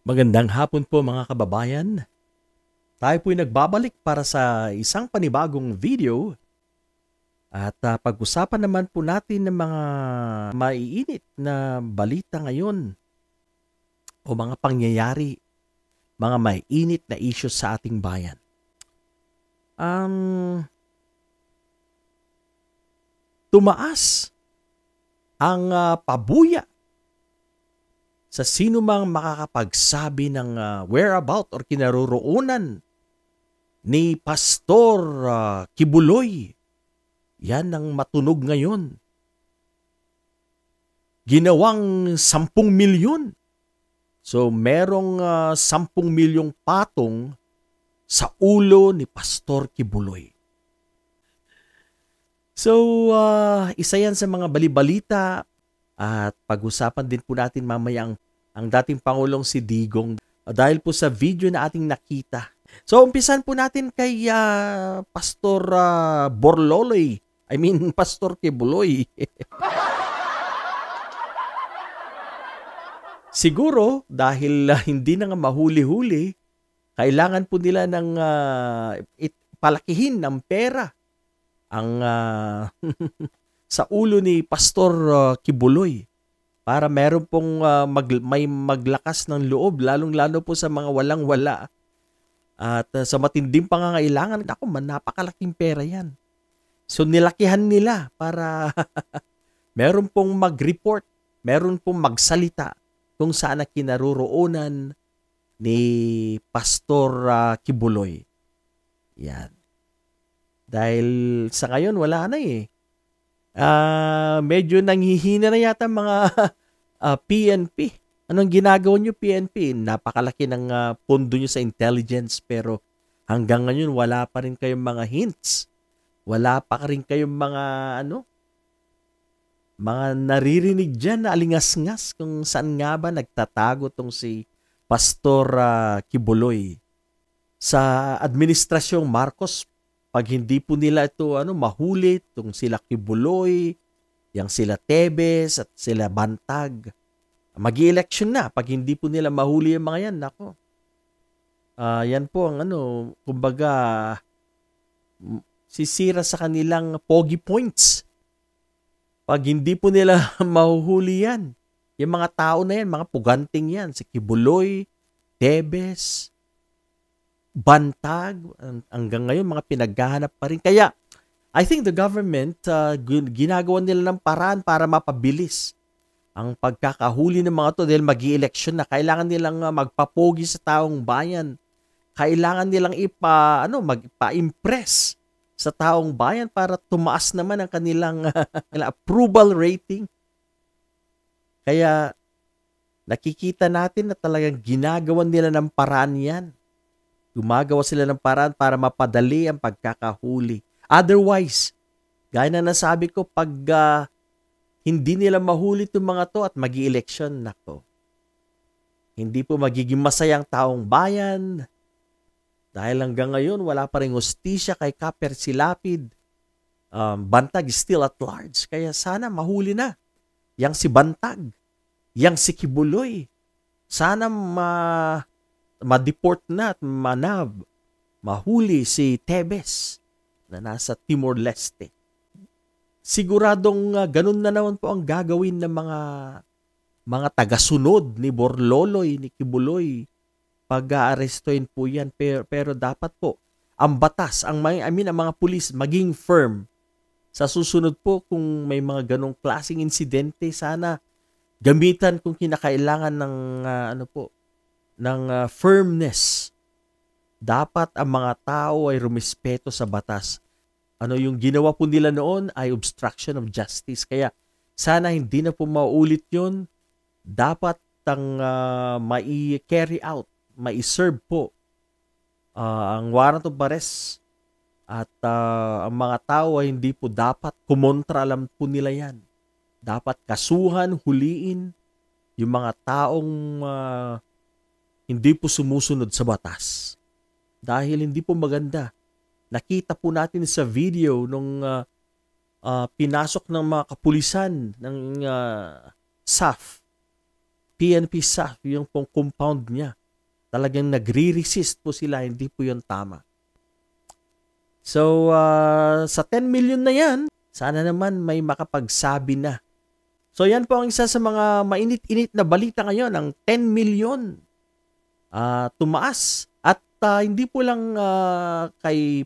Magandang hapon po mga kababayan. Tayo po'y nagbabalik para sa isang panibagong video at pag-usapan naman po natin ng mga maiinit na balita ngayon o mga pangyayari, mga maiinit na issues sa ating bayan. Tumaas ang pabuya sa sino mang makakapagsabi ng whereabout or kinaroroonan ni Pastor Kibuloy. Yan ang matunog ngayon. Ginawang 10 milyon. So merong 10 milyong patong sa ulo ni Pastor Kibuloy. So isa yan sa mga balibalita at pag-usapan din po natin mamaya ang dating Pangulong si Digong dahil po sa video na ating nakita. So umpisan po natin kay Pastor Borloloy. Pastor Kibuloy. Siguro dahil hindi na nga mahuli-huli, kailangan po nila ng palakihin ng pera ang sa ulo ni Pastor Kibuloy para meron pong may maglakas ng loob, lalong-lalo po sa mga walang-wala at sa matinding pangangailangan. Ako man, napakalaking pera yan. So nilakihan nila para meron pong mag-report, meron pong magsalita kung saan na kinaroroonan ni Pastor Kibuloy. Yan. Dahil sa ngayon wala na eh. Medyo nanghihina na yata mga PNP. Anong ginagawa nyo PNP? Napakalaki ng pondo nyo sa intelligence pero hanggang ngayon wala pa rin kayong mga hints. Wala pa rin kayong mga naririnig dyan na alingas-ngas kung saan nga ba nagtatago tong si Pastor Kibuloy. Sa administrasyong Marcos, pag hindi po nila ito mahuli, itong sila Kibuloy, yang sila Tebes at sila Bantag, mag-i-election na. Pag hindi po nila mahuli yung mga yan, nako. Yan po ang kumbaga, sisira sa kanilang pogi points. Pag hindi po nila mahuhuli yan, yung mga tao na yan, mga puganting yan, si Kibuloy, Tebes, Bantag, hanggang ngayon mga pinaghahanap pa rin. Kaya I think the government ginagawa nila ng paraan para mapabilis ang pagkakahuli ng mga to dahil mag-i-election na. Kailangan nilang magpapogi sa taong bayan. Kailangan nilang magpa-impress sa taong bayan para tumaas naman ang kanilang approval rating. Kaya nakikita natin na talagang ginagawa nila ng paraan yan. Gumagawa sila ng paraan para mapadali ang pagkakahuli. Otherwise, gaya na nasabi ko, pag hindi nila mahuli itong mga to at mag-i-election, nako, hindi po magiging masayang taong bayan. Dahil hanggang ngayon, wala pa rin hustisya kay Kaper Silapid. Bantag is still at large. Kaya sana mahuli na. Yang si Bantag, yang si Kibuloy. Sana ma-deport na at mahuli si Tebes na nasa Timor-Leste. Siguradong ganun na naman po ang gagawin ng mga tagasunod ni Borloloy, ni Kibuloy. Pag-aarestuin po yan. Pero dapat po, ang batas, ang mga pulis maging firm. Sa susunod po, kung may mga ganong klaseng insidente, sana gamitan kung kinakailangan ng firmness. Dapat ang mga tao ay rumispeto sa batas. Yung ginawa po nila noon ay obstruction of justice. Kaya sana hindi na po maulit yun. Dapat mai-carry out, mai-serve po ang warrant of arrest at ang mga tao ay hindi po dapat kumontra, alam po nila yan. Dapat kasuhan, huliin yung mga taong hindi po sumusunod sa batas. Dahil hindi po maganda. Nakita po natin sa video nung pinasok ng mga kapulisan ng SAF PNP SAF, yung pong compound niya. Talagang nagre-resist po sila, hindi po yun tama. So, sa 10 million na yan, sana naman may makapagsabi na. So, yan po ang isa sa mga mainit-init na balita ngayon, ang 10 million tumaas. At hindi po lang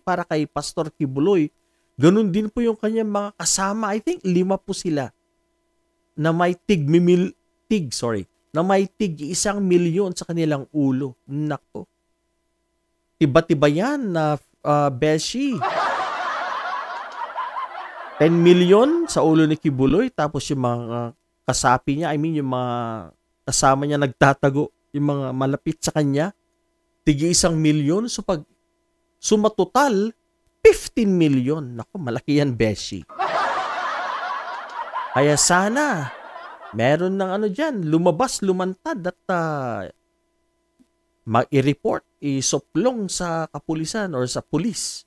para kay Pastor Kibuloy, ganun din po yung kanyang mga kasama. I think 5 po sila na may tig 1 milyon sa kanilang ulo. Nako. Tiba-tiba yan na Beshi. 10 million sa ulo ni Kibuloy, tapos yung mga kasapi niya, yung mga kasama niya nagtatago, yung mga malapit sa kanya, tigi 1 milyon. So pag sumatotal, 15 million. Nako, malaki yan, Beshi. Kaya sana, meron ng dyan, lumantad at i-report, isoplong sa kapulisan or sa pulis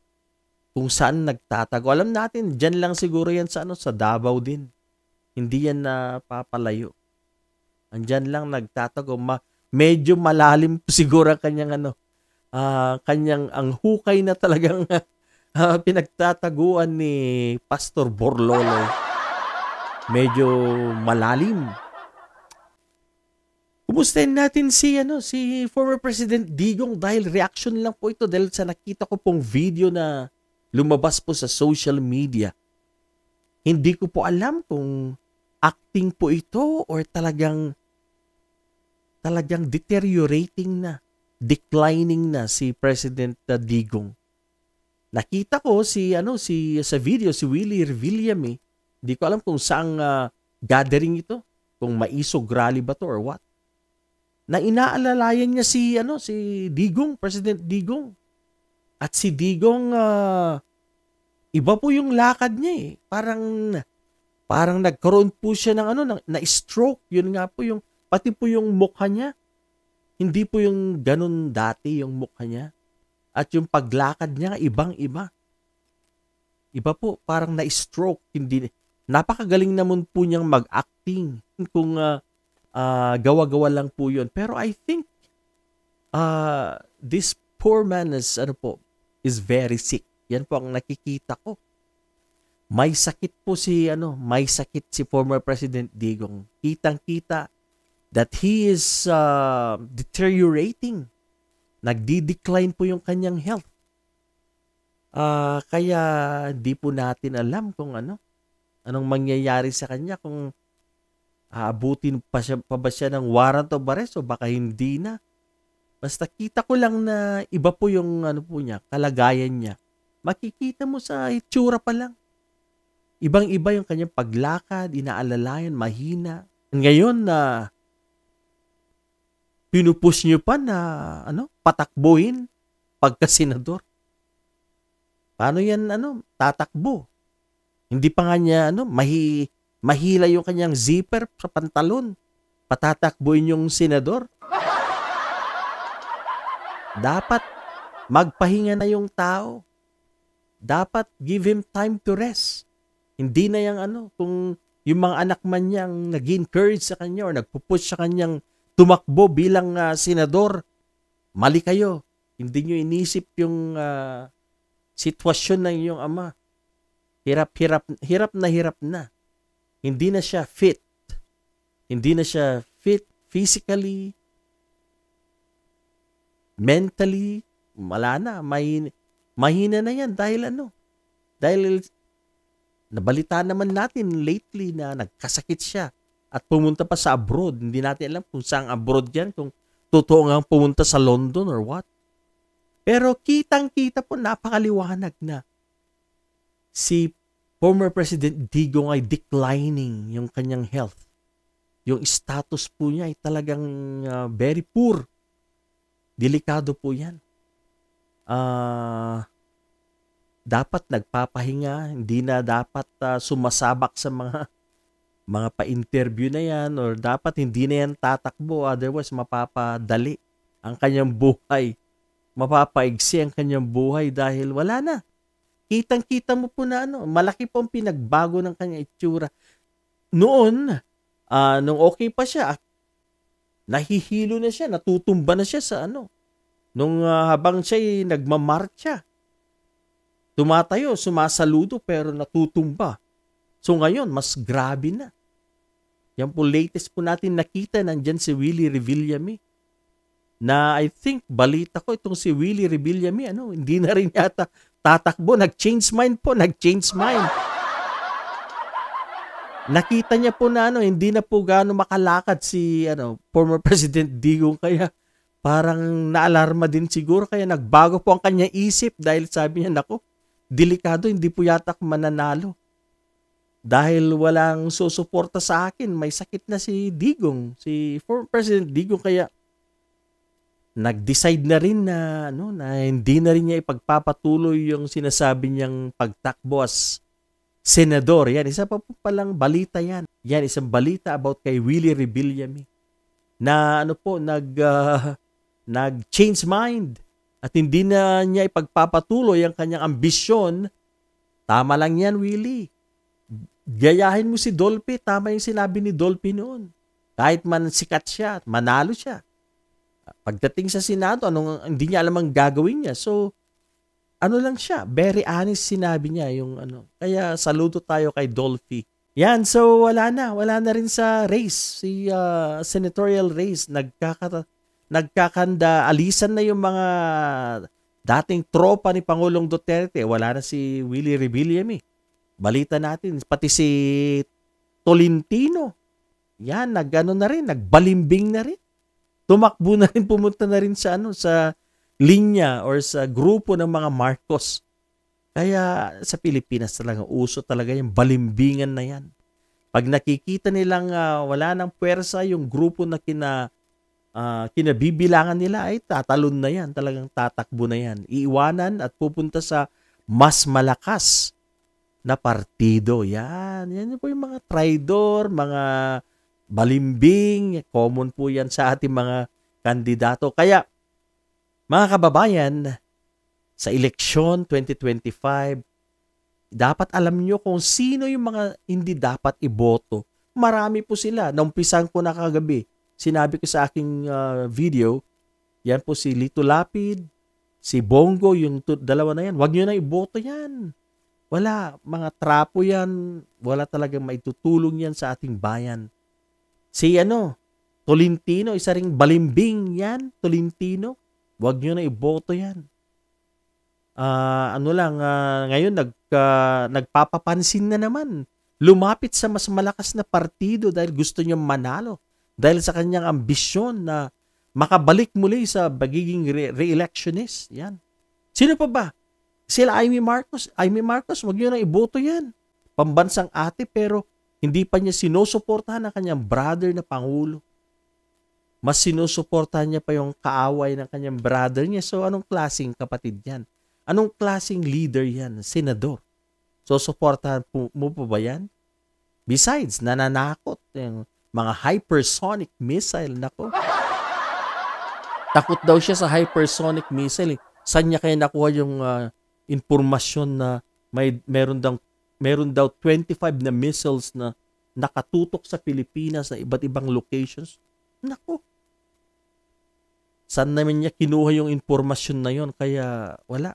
kung saan nagtatago. Alam natin, dyan lang siguro yan sa Davao din. Hindi yan papalayo. Andyan lang nagtatago. Medyo malalim siguro kanyang ang hukay na talagang pinagtataguan ni Pastor Borlolo. Medyo malalim. Kumustahin natin si former President Digong dahil reaction lang po ito dahil sa nakita ko pong video na lumabas po sa social media. Hindi ko po alam kung acting po ito or talagang deteriorating na, declining na si President Digong. Nakita ko sa video si Willie Revillame. Hindi ko alam kung saang gathering ito, kung maisog rally ba to or what. Na inaalalayan niya si Digong, President Digong. At si Digong iba po yung lakad niya eh. Parang nagkaroon po siya ng na stroke. Yun nga po yung pati po yung mukha niya. Hindi po yung ganun dati yung mukha niya. At yung paglakad niya ibang-iba. Iba po, parang na-stroke. Napakagaling naman po niyang mag-acting. Kung gawa-gawa lang po yun. Pero I think this poor man is very sick. Yan po ang nakikita ko. May sakit po si former President Digong. Kitang-kita that he is deteriorating. Nagdi-decline po yung kanyang health. Kaya di po natin alam kung anong mangyayari sa kanya, kung aabutin pa ba siya ng warrant of arrest o baka hindi na. Basta kita ko lang na iba po yung niya, kalagayan niya. Makikita mo sa itsura pa lang. Ibang-iba yung kanyang paglakad, inaalalayan, mahina. Ngayon na pinupush niyo pa na patakbuhin pagka-senador. Paano yan tatakbo? Hindi pa nga niya mahila yung kanyang zipper sa pantalon. Patatakbuhin yung senador. Dapat magpahinga na yung tao. Dapat give him time to rest. Hindi na yung kung yung mga anak man niyang nag-encourage sa kanya or nagpupush sa kanyang tumakbo bilang senador, mali kayo. Hindi nyo inisip yung sitwasyon ng iyong ama. Hirap na. Hindi na siya fit. Hindi na siya fit physically, mentally. Wala na. Mahina na yan dahil dahil nabalita naman natin lately na nagkasakit siya at pumunta pa sa abroad. Hindi natin alam kung saan abroad yan, kung totoo nga pumunta sa London or what. Pero kitang-kita po, napakaliwanag na si former President Digong ay declining yung kanyang health. Yung status po niya ay talagang very poor. Delikado po yan. Dapat nagpapahinga, hindi na dapat sumasabak sa mga pa-interview na yan, or dapat hindi na yan tatakbo, otherwise mapapadali ang kanyang buhay. Mapapaigsi ang kanyang buhay dahil wala na. Kitang-kita mo po na malaki po ang pinagbago ng kanyang itsura. Noon, nung okay pa siya, Nahihilo na siya, natutumba na siya sa ano. Nung habang siya'y nagmamarcha, tumatayo, sumasaludo pero natutumba. So ngayon, mas grabe na. Yan po latest po natin nakita, nandyan si Willie Revillame. Na I think, balita ko itong si Willie Revillame, hindi na rin yata tatakbo. Nag-change mind po, nag-change mind. Nakita niya po na hindi na po gaano makalakad si former President Digong, kaya parang naalarma din siguro, kaya nagbago po ang kanya isip dahil sabi niya, nako, delikado, hindi po yata ako mananalo. Dahil walang susuporta sa akin, may sakit na si Digong, si former President Digong, kaya nag-decide na rin na hindi na rin niya ipagpapatuloy yung sinasabi niyang pagtakbo as senador. Yan, isa pa po palang balita yan. Yan, isang balita about kay Willie Revillame na nag-change mind at hindi na niya ipagpapatuloy ang kanyang ambisyon. Tama lang yan, Willie. Gayahin mo si Dolphy. Tama yung sinabi ni Dolphy noon. Kahit man sikat siya, manalo siya. Pagdating sa Senado, hindi niya alam ang gagawin niya. So, lang siya, very honest sinabi niya yung Kaya saludo tayo kay Dolphy. Yan, so wala na rin sa race, si senatorial race, nagkakanda, alisan na yung mga dating tropa ni Pangulong Duterte. Wala na si Willie Revillame. Balita natin, pati si Tolentino. Yan, nagbalimbing na rin. Tumakbo na rin, pumunta na rin sa sa linya or sa grupo ng mga Marcos. Kaya sa Pilipinas talaga, uso talaga yung balimbingan na yan. Pag nakikita nilang wala ng puwersa yung grupo na kinabibilangan nila, ay tatalon na yan. Talagang tatakbo na yan. Iiwanan at pupunta sa mas malakas na partido. Yan po yung mga traidor, mga balimbing. Common po yan sa ating mga kandidato. Kaya, mga kababayan, sa eleksyon 2025, dapat alam nyo kung sino yung mga hindi dapat iboto. Marami po sila. Naumpisan ko na kagabi. Sinabi ko sa aking video, yan po si Lito Lapid, si Bongo, yung dalawa na yan. Huwag nyo na iboto yan. Wala. Mga trapo yan. Wala talagang maitutulong yan sa ating bayan. Si Tolentino, isa ring balimbing yan. Tolentino. Huwag nyo na iboto yan. Ngayon nagpapapansin na naman. Lumapit sa mas malakas na partido dahil gusto niya manalo. Dahil sa kanyang ambisyon na makabalik muli sa pagiging re-electionist. Yan. Sino pa ba? Sila Amy Marcos. Amy Marcos, huwag nyo na iboto yan. Pambansang ate pero hindi pa niya sinusuportahan ang kanyang brother na Pangulo. Mas sinusuportahan niya pa yung kaaway ng kanyang brother niya. So anong klaseng kapatid yan? Anong klaseng leader yan? Senador. So suportahan mo po ba yan? Besides, nananakot yung mga hypersonic missile. Nako. Takot daw siya sa hypersonic missile. Saan niya kaya nakuha yung informasyon na meron daw 25 na missiles na nakatutok sa Pilipinas na iba't ibang locations? Nako. Saan naman niya kinuha yung informasyon na yon? Kaya wala.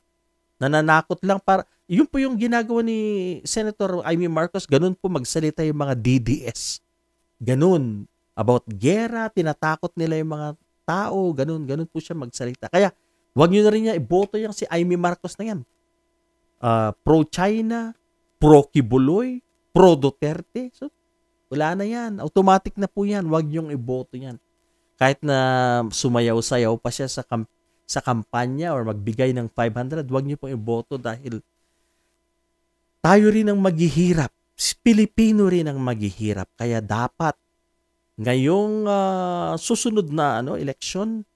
Nananakot lang yun po yung ginagawa ni Senator Amy Marcos. Ganun po magsalita yung mga DDS. Ganun. About gera, tinatakot nila yung mga tao. Ganun po siya magsalita. Kaya wag nyo na rin niya iboto yung si Amy Marcos na yan. Pro-China, pro-Kibuloy, pro-Duterte. So, wala na yan. Automatic na po yan. Wag nyong iboto yan. Kahit na sumayaw-sayaw pa siya sa kampanya or magbigay ng 500, wag niyo po iboto dahil tayo rin ang maghihirap. Pilipino rin ang maghihirap. Kaya dapat ngayong susunod na eleksyon,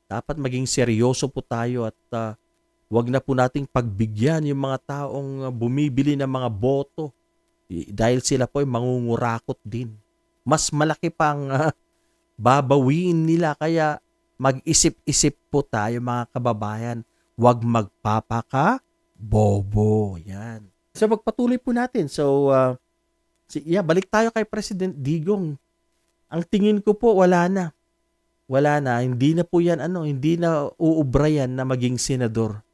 dapat maging seryoso po tayo at wag na po nating pagbigyan yung mga taong bumibili ng mga boto dahil sila po ay mangungurakot din. Mas malaki pang babawiin nila. Kaya mag-isip-isip po tayo mga kababayan. Huwag magpapaka-bobo. Yan. So magpatuloy po natin. So, balik tayo kay President Digong. Ang tingin ko po, wala na. wala na, hindi na po yan, hindi na uubra yan na maging senador.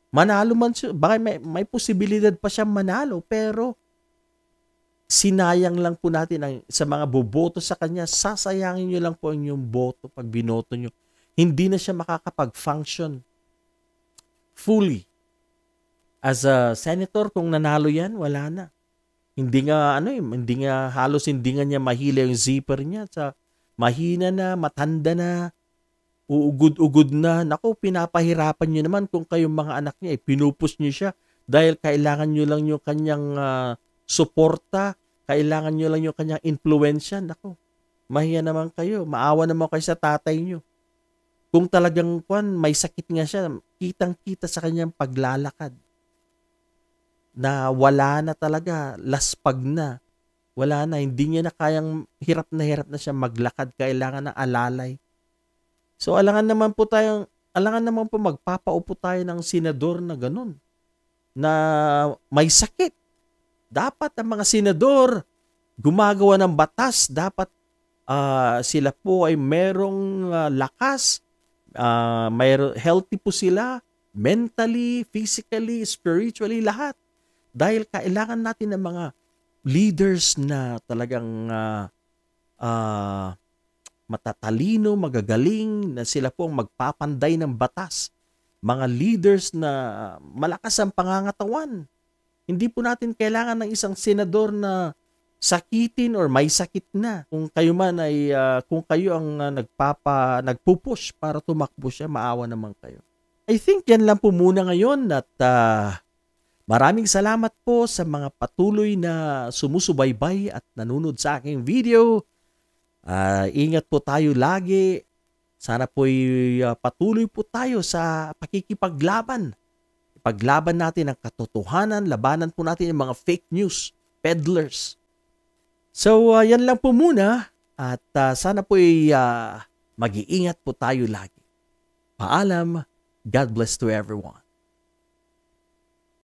Manalo man siya, baka may posibilidad pa siyang manalo, pero sinayang lang po natin sa mga boboto sa kanya, sasayangin nyo lang po ang inyong boto pag binoto nyo. Hindi na siya makakapag-function fully. As a senator, kung nanalo yan, wala na. Hindi nga, halos hindi nga niya mahila yung zipper niya. Mahina na, matanda na, uugod-ugod na. Naku, pinapahirapan nyo naman kung kayong mga anak niya, pinupush nyo siya dahil kailangan nyo lang yung kanyang suporta, kailangan nyo lang yung kanyang influensya. Naku, mahiya naman kayo, maawa naman kayo sa tatay nyo. Kung talagang may sakit nga siya, kitang-kita sa kanyang paglalakad na wala na talaga, laspag na. Wala na, hindi niya na kayang, hirap na siya maglakad, kailangan ng alalay. So alangan naman po magpapaupo tayo ng senador na ganun, na may sakit. Dapat ang mga senador gumagawa ng batas, dapat sila po ay merong lakas, healthy po sila, mentally, physically, spiritually, lahat. Dahil kailangan natin ng mga leaders na talagang matatalino, magagaling, na sila po ang magpapanday ng batas. Mga leaders na malakas ang pangangatawan. Hindi po natin kailangan ng isang senador na sakitin or may sakit na. Kung kayo man ay, kung kayo ang nagpupush para tumakbo siya, maawa naman kayo. I think yan lang po muna ngayon at maraming salamat po sa mga patuloy na sumusubaybay at nanonood sa aking video. Ingat po tayo lagi. Sana po'y patuloy po tayo sa pakikipaglaban. Ipaglaban natin ang katotohanan, labanan po natin ang mga fake news, peddlers. So, yan lang po muna at sana po'y mag-iingat po tayo lagi. Paalam. God bless to everyone.